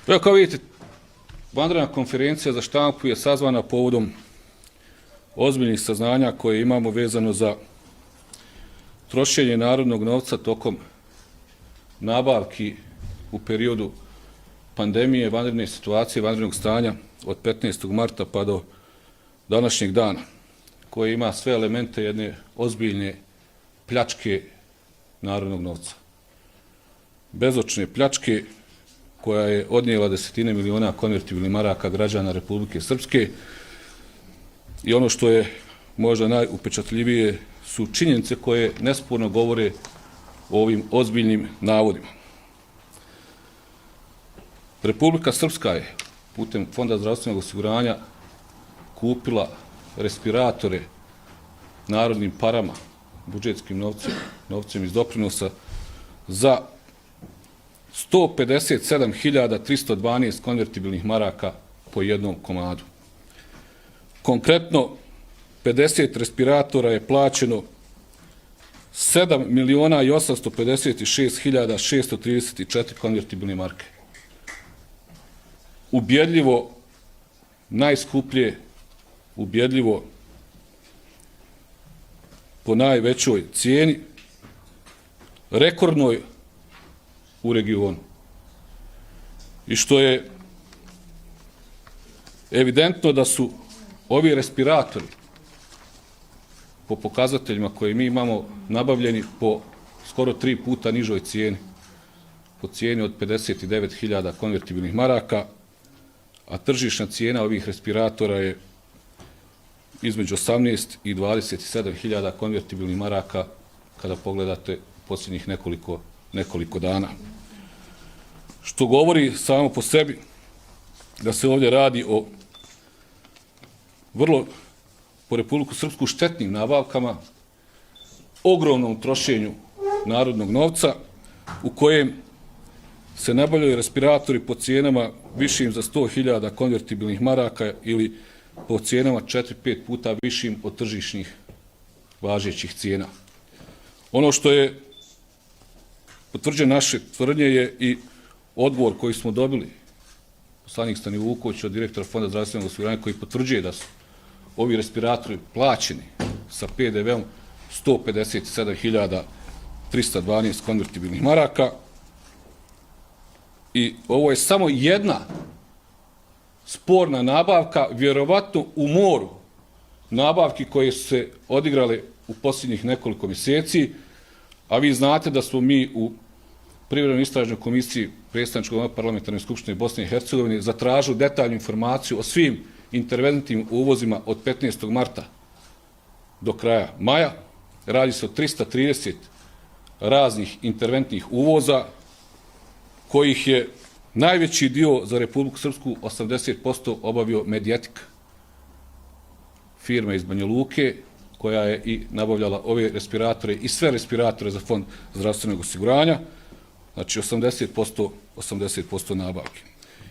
Evo, kao vidite, vanredna konferencija za štampu je sazvana povodom ozbiljnih saznanja koje imamo vezano za trošenje narodnog novca tokom nabavki u periodu pandemije, vanredne situacije, vanrednog stanja od 15. marta pa do današnjeg dana, koje ima sve elemente jedne ozbiljne pljačke narodnog novca. Bezočne pljačke koja je odnijela desetine miliona konvertibilnih maraka građana Republike Srpske i ono što je možda najupečatljivije su činjenice koje nesporno govore o ovim ozbiljnim navodima. Republika Srpska je putem Fonda zdravstvenog osiguranja kupila respiratore narodnim parama, budžetskim novcem iz doprinosa za 157.312 konvertibilnih maraka po jednom komadu. Konkretno, 50 respiratora je plaćeno 7.856.634 konvertibilne marke. Ubjedljivo najskuplje, ubjedljivo po najvećoj cijeni, rekordnoj u regionu. I što je evidentno da su ovi respiratori po pokazateljima koje mi imamo nabavljeni po skoro 3 puta nižoj cijeni, po cijeni od 59.000 konvertibilnih maraka, a tržišna cijena ovih respiratora je između 18 i 27.000 konvertibilnih maraka kada pogledate posljednjih nekoliko dana. Što govori samo po sebi da se ovdje radi o vrlo po Republiku Srpsku štetnim nabavkama, ogromnom trošenju narodnog novca u kojem se nabavljaju respiratori po cijenama višim za 100.000 konvertibilnih maraka ili po cijenama 4-5 puta višim od tržišnih važećih cijena. Ono što je potvrđeno naše tvrdnje je i odgovor koji smo dobili poslanik Stani Vuković od direktora Fonda zdravstvenog osiguranja koji potvrđuje da su ovi respiratori plaćeni sa PDV-om 157.312 konvertibilnih maraka i ovo je samo jedna sporna nabavka, vjerovatno u moru nabavki koje su se odigrale u posljednjih nekoliko mjeseci, a vi znate da smo mi u Privremenoj istražnoj komisiji Predstavničkog parlamentarne skupštine Bosne i Hercegovine zatražili detaljnu informaciju o svim interventnim uvozima od 15. marta do kraja maja. Radi se o 330 raznih interventnih uvoza, kojih je najveći dio za Republiku Srpsku 80% obavio Medijatik, firma iz Banja Luke, koja je i nabavljala ove respiratore i sve respiratore za Fond zdravstvenog osiguranja, znači 80% nabavke.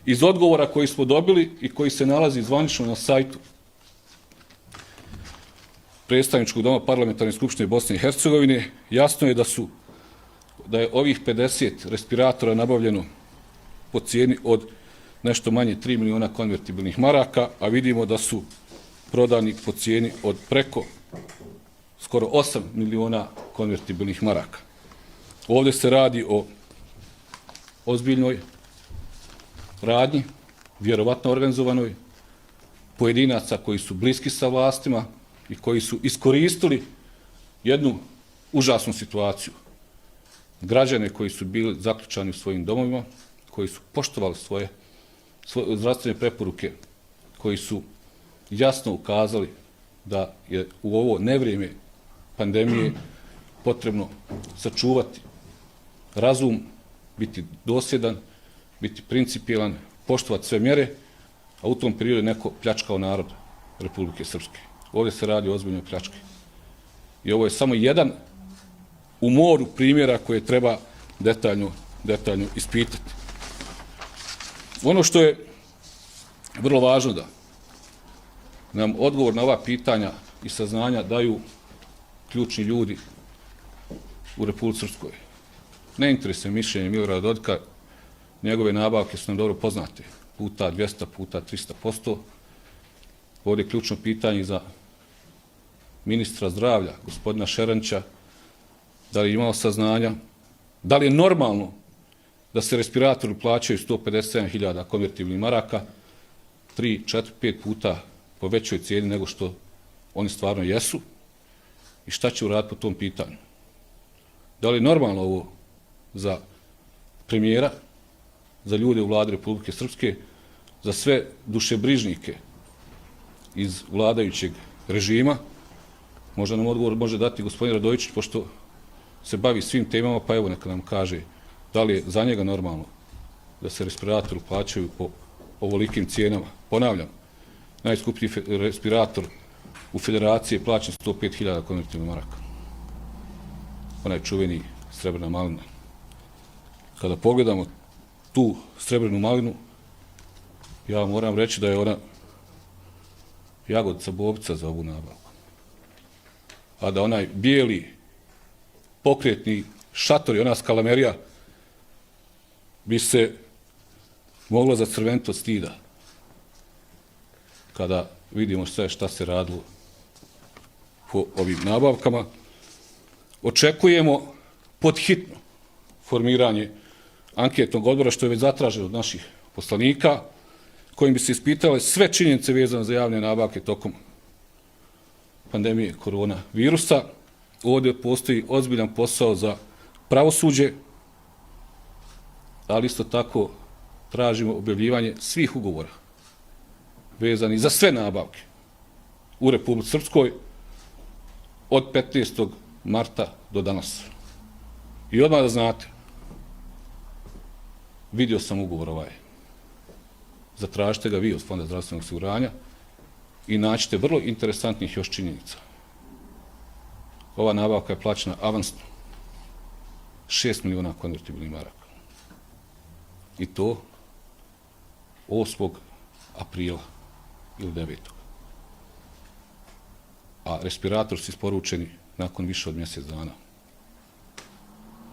Iz odgovora koji smo dobili i koji se nalazi zvanično na sajtu Predstavničkog doma parlamentarne skupštine Bosne i Hercegovine, jasno je da je ovih 50 respiratora nabavljeno po cijeni od nešto manje 3 miliona konvertibilnih maraka, a vidimo da su prodani po cijeni od preko skoro 8 miliona konvertibilnih maraka. Ovdje se radi o ozbiljnoj radnji, vjerovatno organizovanoj, pojedinaca koji su bliski sa vlastima i koji su iskoristili jednu užasnu situaciju. Građane koji su bili zaključani u svojim domovima, koji su poštovali svoje zdravstvene preporuke, koji su jasno ukazali da je u ovo nevrijeme pandemije potrebno sačuvati razum, biti dosljedan, biti principijelan, poštovati sve mjere, a u tom periodu je neko pljačkao narod Republike Srpske. Ovdje se radi o ozbiljnoj pljački. I ovo je samo jedan u moru primjera koje treba detaljno ispitati. Ono što je vrlo važno da nam odgovor na ova pitanja i saznanja daju ključni ljudi u Republici Srpskoj. Ne interesuje mišljenje Milorada Dodika, njegove nabavke su nam dobro poznate, puta 200, puta 300%. Ovdje je ključno pitanje za ministra zdravlja, gospodina Šeranća, da li je imao saznanja, da li je normalno da se respiratori plaćaju 157.000 konvertibilnih maraka, 3, 4, 5 puta po većoj cijeni nego što oni stvarno jesu, i šta će uraditi po tom pitanju. Da li je normalno ovo za premijera, za ljude u vladi Republike Srpske, za sve dušebrižnike iz vladajućeg režima? Možda nam odgovor može dati gospodin Radojičić, pošto se bavi svim temama, pa evo neka nam kaže da li je za njega normalno da se respiratori plaćaju po ovolikim cijenama. Ponavljam, najskuplji respirator u federaciji je plaćen 105.000 konvertibilnih maraka. Onaj čuveni srebrna malina. Kada pogledamo tu srebrnu malinu, ja moram reći da je ona jagodica bobica za ovu nabavku. A da onaj bijeli pokretni šator i ona skalamerija bi se mogla zacrveniti od stida kada vidimo sve šta se radilo po ovim nabavkama. Očekujemo podhitno formiranje anketnog odbora, što je već zatraženo od naših poslanika, kojim bi se ispitale sve činjenice vezane za javne nabavke tokom pandemije koronavirusa. Ovdje postoji ozbiljan posao za pravosuđe, ali isto tako tražimo objavljivanje svih ugovora vezani za sve nabavke u Republici Srpskoj od 15. marta do danas. I odmah da znate, vidio sam ugovor ovaj. Zatražite ga vi od Fonda zdravstvenog osiguranja i naćete vrlo interesantnih još činjenica. Ova nabavka je plaćena avansno 6 miliona konvertibilnih maraka. I to 8. aprila ili 9. A respiratori su isporučeni nakon više od mjesec dana.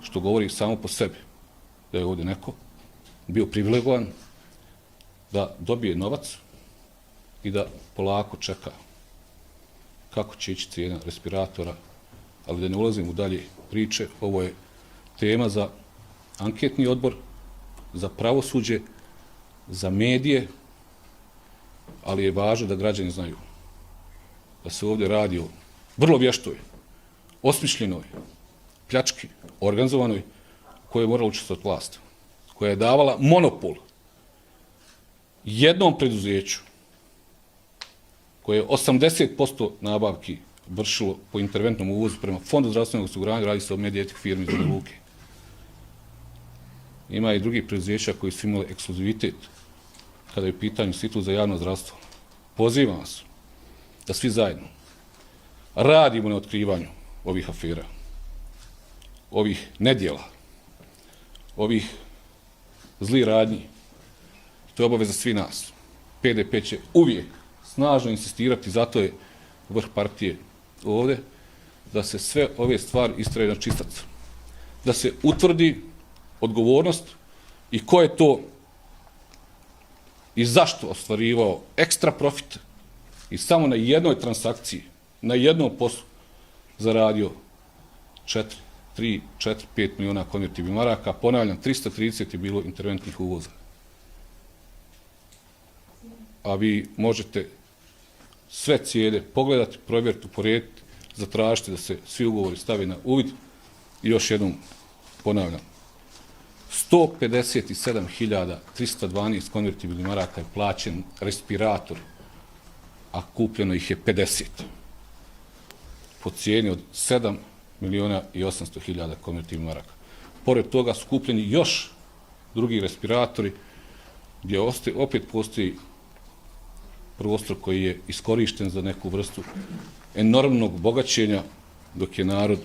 Što govori samo po sebi da je ovdje neko bio privilegovan da dobije novac i da polako čeka kako će ići cijena respiratora, ali da ne ulazim u dalje priče, ovo je tema za anketni odbor, za pravosuđe, za medije, ali je važno da građani znaju da se ovdje radi o vrlo vještoj, osmišljenoj, pljački, organizovanoj, koje je morala učestvovati vlast, koja je davala monopol jednom preduzeću koje je 80% nabavki vršilo po interventnom uvozu prema Fondu zdravstvenog osiguranja, radi se o Mediatek firmi iz Banja Luke. Ima i drugih preduzeća koji su imali ekskluzivitet kada je u pitanju Institut za javno zdravstvo. Pozivam vas da svi zajedno radimo na otkrivanju ovih afera, ovih nedjela, ovih zlih radnji. To je obaveza svi nas. PDP će uvijek snažno insistirati, zato je vrh partije ovdje, da se sve ove stvari istraju na čistac. Da se utvrdi odgovornost i ko je to i zašto ostvarivao ekstra profit i samo na jednoj transakciji, na jednom poslu zaradio 3, 4, 5 miliona konvertibilnih maraka. Ponavljam, 330 je bilo interventnih uvoza. A vi možete sve cijene pogledati, provjeriti, uporediti, zatražiti da se svi ugovori stave na uvid. I još jednom ponavljam, 157.312 konvertibilnih maraka je plaćen respirator, a kupljeno ih je 50. Po cijeni od 7.800.000 konvertibilnih maraka. Pored toga su kupljeni još drugi respiratori, gdje opet postoji prostor koji je iskorišten za neku vrstu enormnog bogaćenja, dok je narod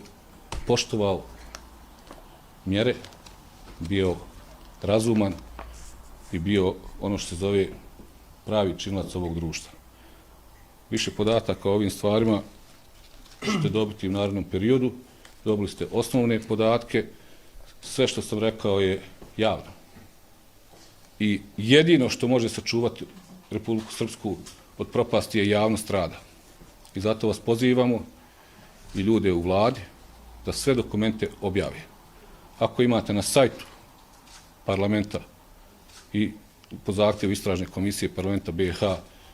poštovao mjere, bio razuman i bio ono što se zove pravi činilac ovog društva. Više podataka o ovim stvarima ćete dobiti u narednom periodu. Dobili ste osnovne podatke. Sve što sam rekao je javno. i jedino što može sačuvati Republiku Srpsku od propasti je javnost rada. I zato vas pozivamo i ljude u vladi da sve dokumente objave. Ako imate na sajtu parlamenta i po zahtjevu istražne komisije parlamenta BiH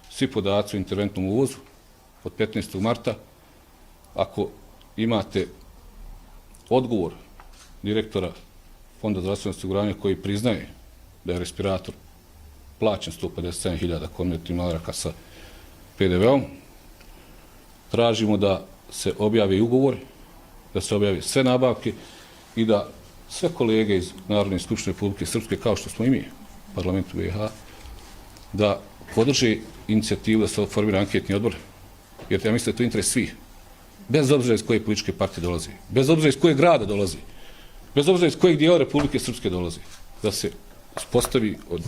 svi podaci o interventnom uvozu od 15. marta, ako imate odgovor direktora Fonda zdravstvenog osiguranja koji priznaje da je respirator plaćen 157.000 konvertnih maraka sa PDV-om, tražimo da se objavi ugovor, da se objave sve nabavke i da sve kolege iz Narodne skupštine Republike Srpske, kao što smo i mi u parlamentu BiH, da podrže inicijativu da se formira anketni odbor, jer ja mislim da je to interes svih, bez obzira iz koje političke partije dolazi, bez obzira iz kojeg grada dolazi, bez obzira iz kojeg dijela Republike Srpske dolazi, da se uspostavi od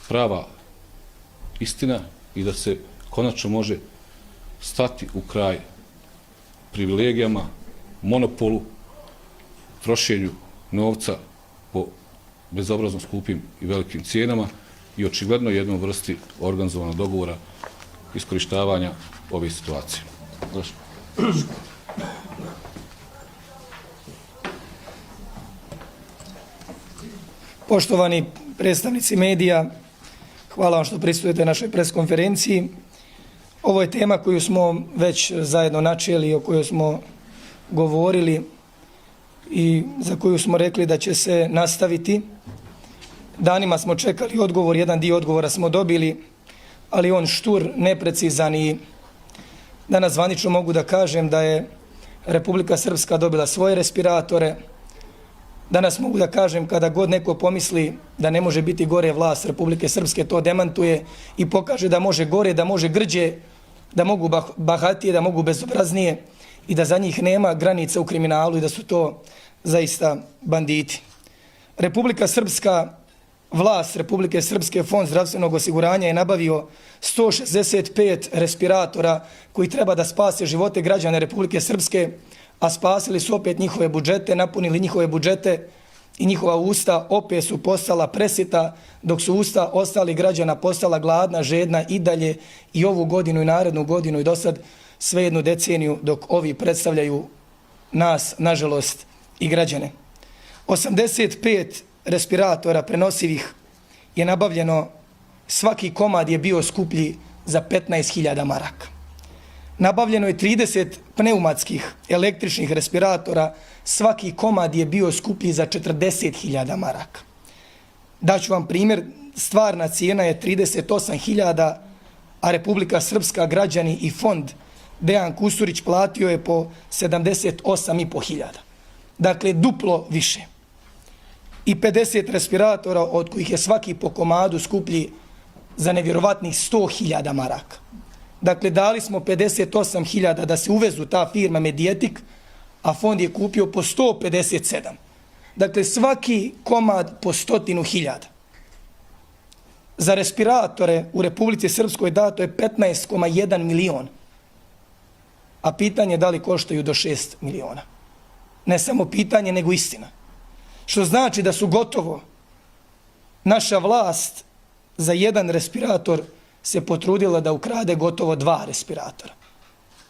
prava istina i da se konačno može stati u kraj privilegijama, monopolu, trošenju novca po bezobrazno skupim i velikim cijenama i očigledno jednom vrsti organizovanog dogovora iskorištavanja ove situacije. Poštovani predstavnici medija, hvala vam što prisustujete našoj preskonferenciji. Ovo je tema koju smo već zajedno načeli, o kojoj smo govorili i za koju smo rekli da će se nastaviti. Danima smo čekali odgovor, jedan dio odgovora smo dobili, ali on štur, neprecizan i danas zvanično mogu da kažem da je Republika Srpska dobila svoje respiratore. Danas mogu da kažem kada god neko pomisli da ne može biti gore, vlast Republike Srpske to demantuje i pokaže da može gore, da može grđe, da mogu bahatije, da mogu bezobraznije i da za njih nema granica u kriminalu i da su to zaista banditi. Republika Srpska, vlast Republike Srpske, Fond zdravstvenog osiguranja je nabavio 165 respiratora koji treba da spase živote građana Republike Srpske, a spasili su opet njihove budžete, napunili njihove budžete i njihova usta opet su postala presita, dok su usta ostalih građana postala gladna, žedna i dalje i ovu godinu i narednu godinu i do sad sve jednu deceniju dok ovi predstavljaju nas, nažalost, i građane. 85 respiratora prenosivih je nabavljeno, svaki komad je bio skuplji za 15.000 maraka. Nabavljeno je 30 pneumatskih električnih respiratora, svaki komad je bio skuplji za 40.000 maraka. Daću vam primjer, stvarna cijena je 38.000, a Republika Srpska, građani i fond Dejan Kusurić platio je po 78.500. Dakle, duplo više. I 50 respiratora, od kojih je svaki po komadu skuplji za nevjerovatnih 100.000 maraka. Dakle, dali smo 58.000 da se uvezu ta firma Medijetik, a fond je kupio po 157. Dakle, svaki komad po 100.000. Za respiratore u Republici Srpskoj dato je 15,1 milion, a pitanje je da li koštaju do 6 miliona. Ne samo pitanje, nego istina. Što znači da su gotovo naša vlast za jedan respirator se potrudila da ukrade gotovo 2 respiratora.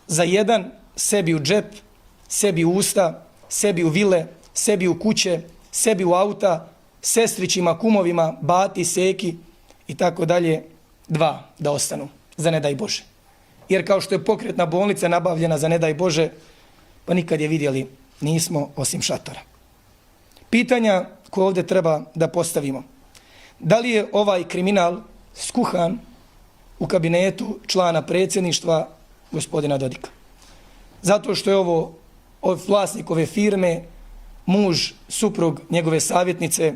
Za jedan sebi u džep, sebi u usta, sebi u vile, sebi u kuće, sebi u auta, sestrićima, kumovima, bati, seki i tako dalje, 2 da ostanu, za ne daj Bože. Jer kao što je pokretna bolnica nabavljena za ne daj Bože, pa nikad je vidjeli nismo osim šatora. Pitanja koje ovdje treba da postavimo. Da li je ovaj kriminal skuhan u kabinetu člana predsjedništva gospodina Dodika? Zato što je ovo vlasnik ove firme, muž, suprug njegove savjetnice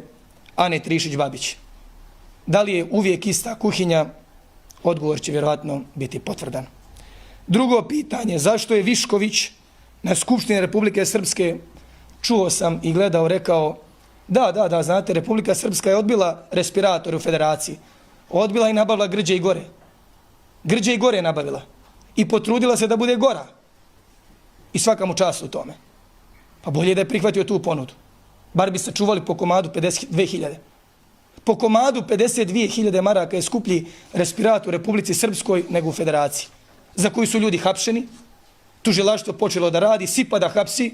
Ane Trišić-Babić. Da li je uvijek ista kuhinja? Odgovor će vjerovatno biti potvrdan. Drugo pitanje, zašto je Višković na Skupštini Republike Srpske, čuo sam i gledao, rekao da, znate, Republika Srpska je odbila respiratore u federaciji. Odbila i nabavila grđe i gore. Grđe i gore je nabavila. I potrudila se da bude gora. I svaka mu čast u tome. Pa bolje da je prihvatio tu ponudu. Bar bi sačuvali po komadu 52.000. Po komadu 52.000 maraka je skuplji respirator u Republici Srpskoj nego u Federaciji, za koju su ljudi hapšeni, tužilaštvo počelo da radi, SIPA da hapsi.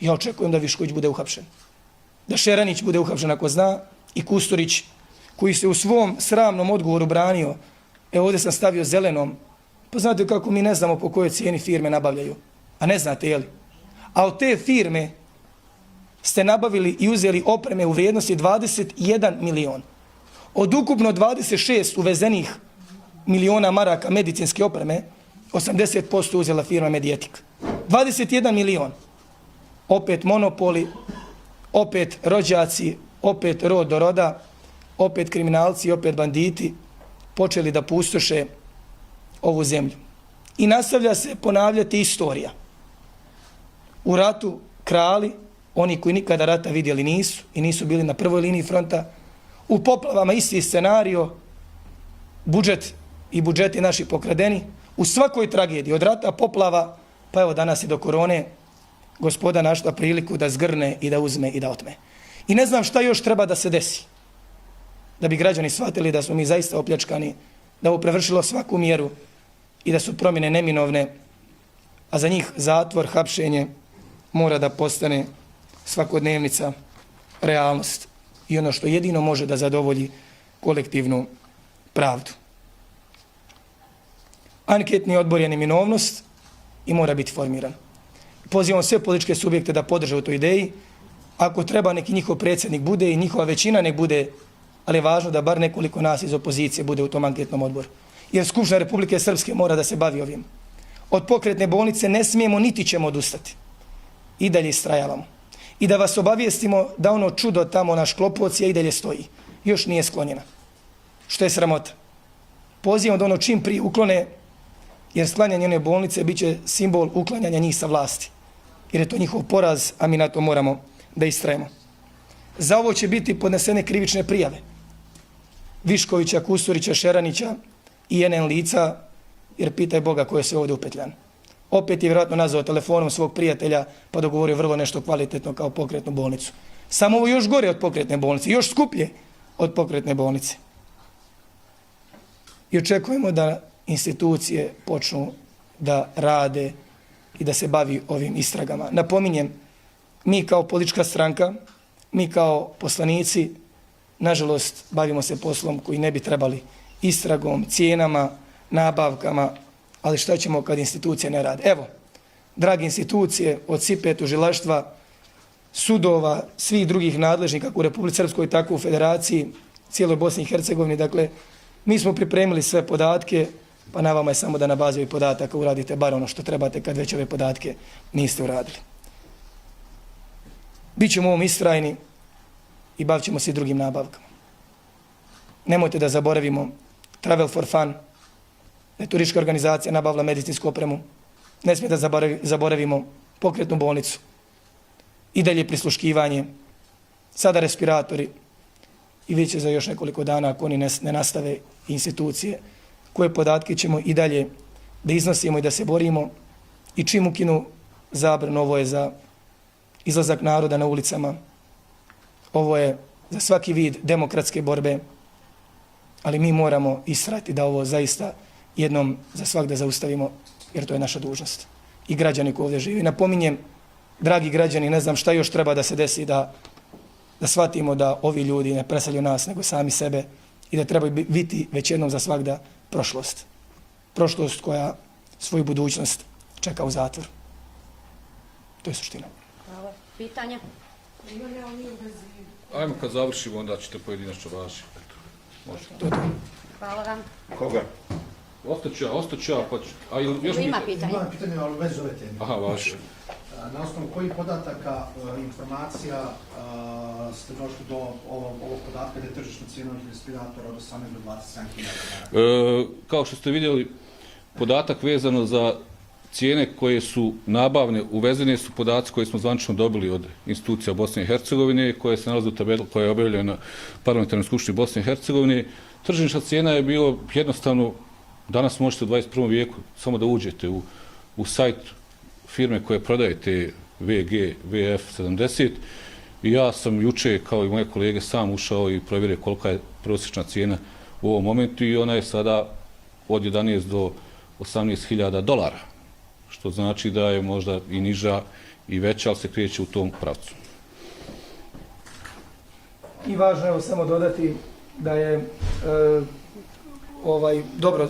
Ja očekujem da Višković bude uhapšen, da Šeranić bude uhapšen ako zna, i Kusturić, koji se u svom sramnom odgovoru branio. Evo ovdje sam stavio zelenom. Pa znate kako mi ne znamo po kojoj cijeni firme nabavljaju. A ne znate, jeli? A od te firme ste nabavili i uzeli opreme u vrijednosti 21 milion. Od ukupno 26 uvezenih miliona maraka medicinske opreme, 80% uzela firma Medijetik. 21 milion. Opet monopoli, opet rođaci, opet rod do roda, opet kriminalci, opet banditi počeli da pustoše ovu zemlju. I nastavlja se ponavljati istorija. U ratu krali, oni koji nikada rata vidjeli nisu i nisu bili na prvoj liniji fronta. U poplavama isti scenario, budžet i budžeti naši pokradeni. U svakoj tragediji, od rata, poplava, pa evo danas i do korone, gospoda našla priliku da zgrne i da uzme i da otme. I ne znam šta još treba da se desi, da bi građani shvatili da smo mi zaista opljačkani, da ovo prevršilo svaku mjeru i da su promjene neminovne, a za njih zatvor, hapšenje mora da postane svakodnevnica, realnost i ono što jedino može da zadovolji kolektivnu pravdu. Anketni odbor je neminovnost i mora biti formiran. Pozivam sve političke subjekte da podrže u toj ideji. Ako treba, neki njihov predsjednik bude i njihova većina nek bude, ali je važno da bar nekoliko nas iz opozicije bude u tom anketnom odboru. Jer Skupština Republike Srpske mora da se bavi ovim. Od pokretne bolnice ne smijemo niti ćemo odustati. I dalje istrajavamo. I da vas obavijestimo da ono čudo tamo na Šklopovci i dalje stoji. Još nije sklonjena. Što je sramota. Pozivam da ono čim prije uklone, jer sklanjanje one bolnice bit će simbol uklanjanja njih sa vlasti. Jer je to njihov poraz, a mi na to moramo da istrajemo. Za ovo će biti podnesene krivične prijave Viškovića, Kusturića, Šeranića i NN lica, jer pitaj Boga ko je se ovdje upetljan. Opet je vjerojatno nazvao telefonom svog prijatelja pa dogovorio vrlo nešto kvalitetno kao pokretnu bolnicu. Samo ovo još gore od pokretne bolnice, još skuplje od pokretne bolnice. I očekujemo da institucije počnu da rade i da se bavi ovim istragama. Napominjem, mi kao politička stranka, mi kao poslanici, nažalost, bavimo se poslom koji ne bi trebali, istragom, cijenama, nabavkama, ali šta ćemo kad institucije ne rade? Evo, dragi institucije, od SIPE, tužilaštva, sudova, svih drugih nadležnih, kako u Republici Srpskoj, tako u Federaciji, cijeloj Bosni i Hercegovini, dakle, mi smo pripremili sve podatke, pa na vama je samo da na bazi ovih podataka uradite bar ono što trebate kad već ove podatke niste uradili. Bićemo ovom istrajni i bavit ćemo se i drugim nabavkama. Nemojte da zaboravimo Travel for Fun, da je turistička organizacija nabavila medicinsku opremu. Ne smije da zaboravimo pokretnu bolnicu. I dalje prisluškivanje, sada respiratori. I vidjet će za još nekoliko dana, ako oni ne nastave institucije, koje podatke ćemo i dalje da iznosimo i da se borimo. I čim ukinu zabranu, ovo je za izlazak naroda na ulicama, ovo je za svaki vid demokratske borbe, ali mi moramo istrajati da ovo zaista jednom za svak da zaustavimo, jer to je naša dužnost. I građani koji ovdje živi. Napominjem, dragi građani, ne znam šta još treba da se desi da shvatimo da ovi ljudi ne predstavljaju nas, nego sami sebe i da treba biti već jednom za svak da prošlost. Prošlost koja svoju budućnost čeka u zatvoru. To je suština. Hvala. Pitanja? Ajmo kad završimo, onda ćete pojedinačno vaši. To je to. Hvala vam. Koga? Ostaću ja, pa ću... A još Ima pitanja? Imam pitanje, ali bez ove teme. Aha, vaše. Na osnovu kojih podataka, informacija ste došli do ovog podatka da je tržišna cijena ovih respiratora od 18 do 27.000 dinara? Kao što ste vidjeli, podatak vezano za cijene koje su nabavne, uvezene su podaci koje smo zvanično dobili od institucija Bosne i Hercegovine, koje se nalaze u tabeli koja je objavljena na Parlamentarnoj skupštini Bosne i Hercegovine. Tržišna cijena je bilo jednostavno, danas možete u 21. vijeku samo da uđete u sajt firme koje prodaje te VG, VF70, I ja sam juče, kao i moje kolege, sam ušao i provjerio kolika je prosječna cijena u ovom momentu i ona je sada od 11 do $18.000, što znači da je možda i niža i veća, ali se kreće u tom pravcu. I važno je samo dodati da je dobro,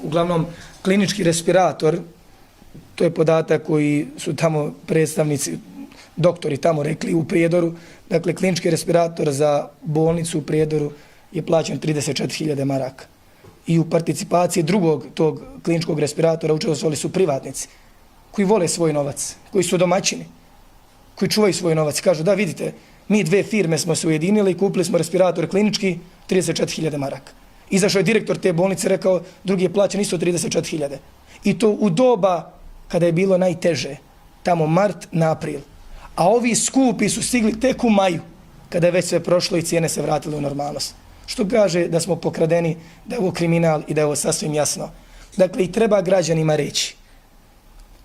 uglavnom klinički respirator, to je podatak koji su tamo predstavnici, doktori tamo rekli u Prijedoru, dakle klinički respirator za bolnicu u Prijedoru je plaćen 34.000 maraka. I u participaciji drugog tog kliničkog respiratora učestvovali su privatnici koji vole svoj novac, koji su domaćini, koji čuvaju svoj novac. Kažu da vidite, mi dve firme smo se ujedinili i kupili smo respirator klinički 34.000 maraka. Izašao je direktor te bolnice, rekao drugi je plaćen isto 34.000. I to u doba kada je bilo najteže, tamo mart na april. A ovi skupi su stigli tek u maju, kada je već sve prošlo i cijene se vratile u normalnost. Što kaže da smo pokradeni, da je ovo kriminal i da je ovo sasvim jasno. Dakle, i treba građanima reći.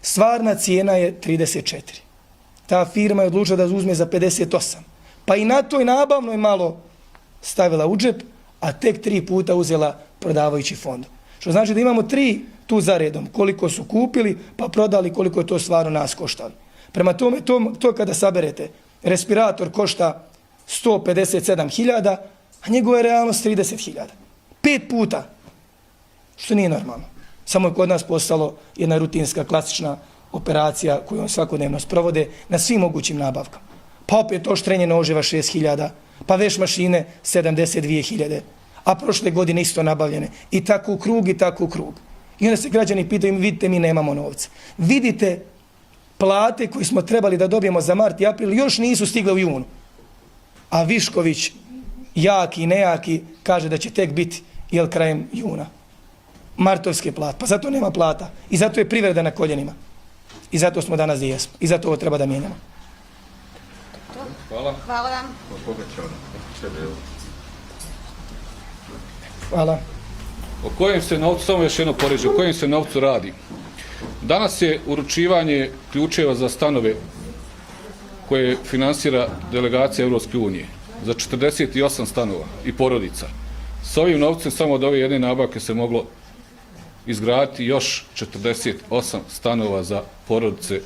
Stvarna cijena je 34. Ta firma je odlučila da uzme za 58. Pa i na toj nabavnoj malo stavila u džep, a tek 3 puta uzela prodavajući fond. Što znači da imamo 3 tu za redom, koliko su kupili, pa prodali, koliko je to stvarno nas koštali. Prema tome, to kada saberete, respirator košta 157.000, a njegova je realnost 30.000. 5 puta, što nije normalno. Samo je kod nas postalo jedna rutinska, klasična operacija koju on svakodnevno sprovode na svim mogućim nabavkama. Pa opet oštrenje noževa 6.000, pa veš mašine 72.000, a prošle godine isto nabavljene. I tako u krug, i tako u krug. I onda se građani pitaju, vidite, mi nemamo novca. Vidite, plate koje smo trebali da dobijemo za mart i april još nisu stigle u junu. A Višković, jaki i nejaki, kaže da će tek biti krajem juna. Martovske plate. Pa zato nema plata. I zato je privreda na koljenima. I zato smo danas gdje jesmo. I zato ovo treba da mijenjamo. Hvala. Hvala vam. Hvala. O kojem se novcu, samo još jedno poređe, o kojem se novcu radi? Danas je uručivanje ključeva za stanove koje finansira delegacija Evropske unije za 48 stanova i porodica. S ovim novcem samo od ove jedne nabavke se moglo izgraditi još 48 stanova za porodice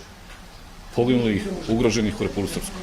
poginulih, ugroženih u Republici Srpskoj.